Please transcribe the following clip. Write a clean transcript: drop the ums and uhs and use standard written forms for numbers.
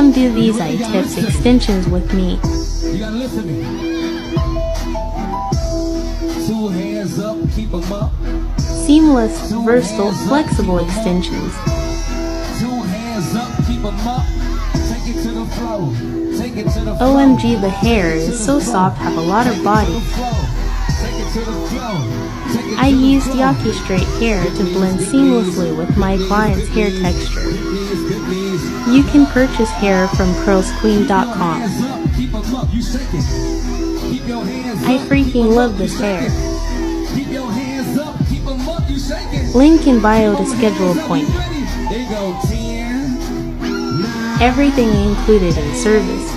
Come do these Itips extensions with me. You gotta listen to me. 2 hands up, keep 'em up. Seamless, versatile, flexible extensions. 2 hands up, keep 'em up. Take it to the floor. Take it to the floor. OMG, the hair is so soft, have a lot of body. Take it to the floor. I used Yaki straight hair to blend seamlessly with my client's hair texture. You can purchase hair from Curlsqueen.com. Keep 'em up, you shake it. Keep your hands I up. freaking love this hair. Keep your hands up, keep 'em up, you shake it. Link in bio to schedule appointment. There you go, 10, 9, Everything included in service.